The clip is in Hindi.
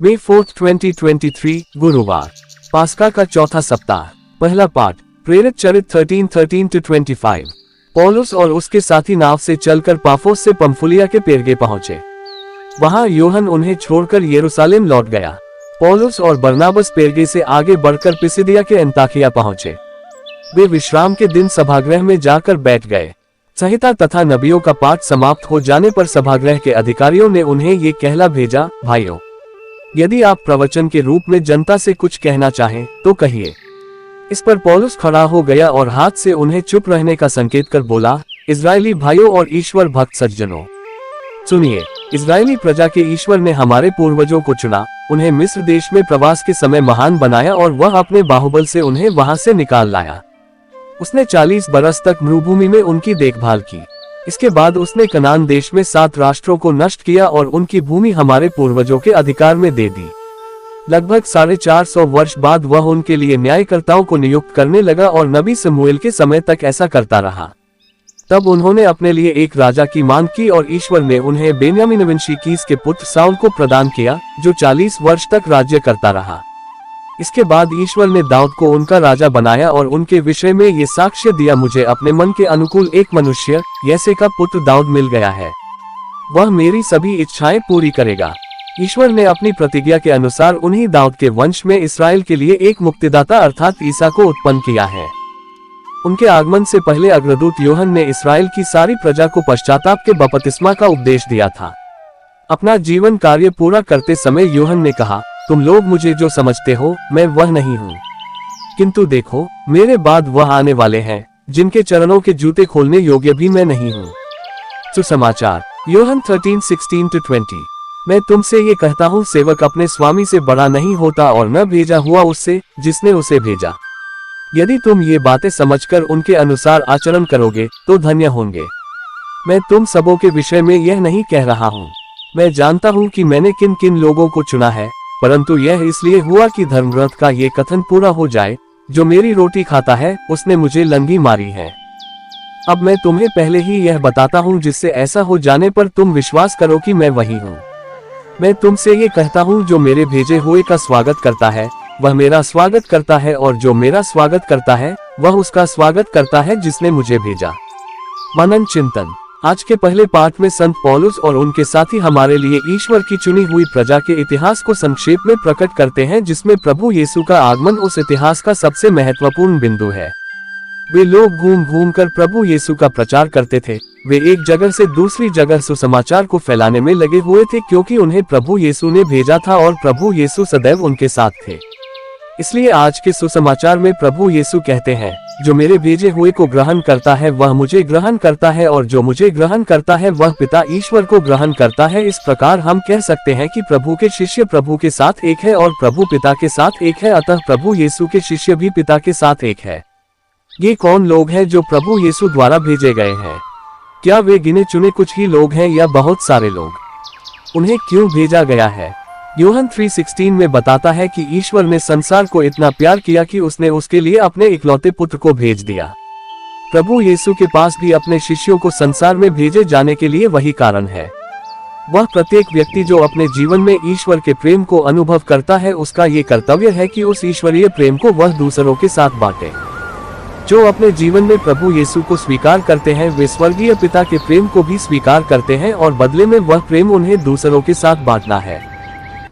मई 4, 2023 गुरुवार, पास्का का चौथा सप्ताह। पहला पाठ, प्रेरित चरित्र 13:13-25। पौलुस और उसके साथी नाव से चलकर पाफोस से पंफुलिया के पेरगे पहुंचे। वहां यूहन्ना उन्हें छोड़कर यरूशलेम लौट गया। पौलुस और बरनाबस पेरगे से आगे बढ़कर पिसिदिया के अंताकिया पहुंचे। वे विश्राम के दिन सभागृह में जाकर बैठ गए। संहिता तथा नबियों का पाठ समाप्त हो जाने पर सभागृह के अधिकारियों ने उन्हें ये कहला भेजा, भाइयों, यदि आप प्रवचन के रूप में जनता से कुछ कहना चाहें तो कहिए। इस पर पौलुस खड़ा हो गया और हाथ से उन्हें चुप रहने का संकेत कर बोला, इजरायली भाइयों और ईश्वर भक्त सज्जनों, सुनिए। इजरायली प्रजा के ईश्वर ने हमारे पूर्वजों को चुना, उन्हें मिस्र देश में प्रवास के समय महान बनाया और वह अपने बाहुबल से उन्हें वहां से निकाल लाया। उसने 40 बरस तक मरुभूमि में उनकी देखभाल की। इसके बाद उसने कनान देश में 7 राष्ट्रों को नष्ट किया और उनकी भूमि हमारे पूर्वजों के अधिकार में दे दी। लगभग 450 वर्ष बाद वह उनके लिए न्यायकर्ताओं को नियुक्त करने लगा और नबी शमूएल के समय तक ऐसा करता रहा। तब उन्होंने अपने लिए एक राजा की मांग की और ईश्वर ने उन्हें बेन्यामीनवंशी कीस के पुत्र साउल को प्रदान किया, जो 40 वर्ष तक राज्य करता रहा। इसके बाद ईश्वर ने दाऊद को उनका राजा बनाया और उनके विषय में ये साक्ष्य दिया, मुझे अपने मन के अनुकूल एक मनुष्य, यैसे का पुत्र दाऊद मिल गया है। वह मेरी सभी इच्छाएं पूरी करेगा। ईश्वर ने अपनी प्रतिज्ञा के अनुसार उन्हीं दाऊद के वंश में इसराइल के लिए एक मुक्तिदाता अर्थात ईसा को उत्पन्न किया है। उनके आगमन से पहले अग्रदूत यूहन्ना ने इसराइल की सारी प्रजा को पश्चाताप के बपतिस्मा का उपदेश दिया था। अपना जीवन कार्य पूरा करते समय यूहन्ना ने कहा, तुम लोग मुझे जो समझते हो मैं वह नहीं हूँ, किंतु देखो मेरे बाद वह आने वाले हैं, जिनके चरणों के जूते खोलने योग्य भी मैं नहीं हूँ। सुसमाचार, यूहन्ना 13:16-20। मैं तुमसे ये कहता हूँ, सेवक अपने स्वामी से बड़ा नहीं होता और न भेजा हुआ उससे जिसने उसे भेजा। यदि तुम ये बातें समझकर उनके अनुसार आचरण करोगे तो धन्य होंगे। मैं तुम सबों के विषय में यह नहीं कह रहा हूँ। मैं जानता हूँ कि मैंने किन किन लोगों को चुना है, परंतु यह इसलिए हुआ कि धर्मग्रंथ का ये कथन पूरा हो जाए, जो मेरी रोटी खाता है उसने मुझे लंगी मारी है। अब मैं तुम्हें पहले ही यह बताता हूँ, जिससे ऐसा हो जाने पर तुम विश्वास करो कि मैं वही हूँ। मैं तुमसे ये कहता हूँ, जो मेरे भेजे हुए का स्वागत करता है वह मेरा स्वागत करता है, और जो मेरा स्वागत करता है वह उसका स्वागत करता है जिसने मुझे भेजा। मनन चिंतन। आज के पहले पाठ में संत पौलुस और उनके साथी हमारे लिए ईश्वर की चुनी हुई प्रजा के इतिहास को संक्षेप में प्रकट करते हैं, जिसमें प्रभु यीशु का आगमन उस इतिहास का सबसे महत्वपूर्ण बिंदु है। वे लोग घूम घूम कर प्रभु यीशु का प्रचार करते थे। वे एक जगह से दूसरी जगह सुसमाचार को फैलाने में लगे हुए थे, क्योंकि उन्हें प्रभु यीशु ने भेजा था और प्रभु यीशु सदैव उनके साथ थे। इसलिए आज के सुसमाचार में प्रभु यीशु कहते हैं, जो मेरे भेजे हुए को ग्रहण करता है वह मुझे ग्रहण करता है, और जो मुझे ग्रहण करता है वह पिता ईश्वर को ग्रहण करता है। इस प्रकार हम कह सकते हैं कि प्रभु के शिष्य प्रभु के साथ एक है और प्रभु पिता के साथ एक है, अतः प्रभु यीशु के शिष्य भी पिता के साथ एक है। ये कौन लोग हैं जो प्रभु यीशु द्वारा भेजे गए हैं? क्या वे गिने चुने कुछ ही लोग हैं या बहुत सारे लोग? उन्हें क्यों भेजा गया है? यूहन्ना 3:16 में बताता है कि ईश्वर ने संसार को इतना प्यार किया कि उसने उसके लिए अपने इकलौते पुत्र को भेज दिया। प्रभु यीशु के पास भी अपने शिष्यों को संसार में भेजे जाने के लिए वही कारण है। वह प्रत्येक व्यक्ति जो अपने जीवन में ईश्वर के प्रेम को अनुभव करता है, उसका ये कर्तव्य है कि उस ईश्वरीय प्रेम को वह दूसरों के साथ बांटे। जो अपने जीवन में प्रभु यीशु को स्वीकार करते हैं, वे स्वर्गीय पिता के प्रेम को भी स्वीकार करते हैं और बदले में वह प्रेम उन्हें दूसरों के साथ बांटना है।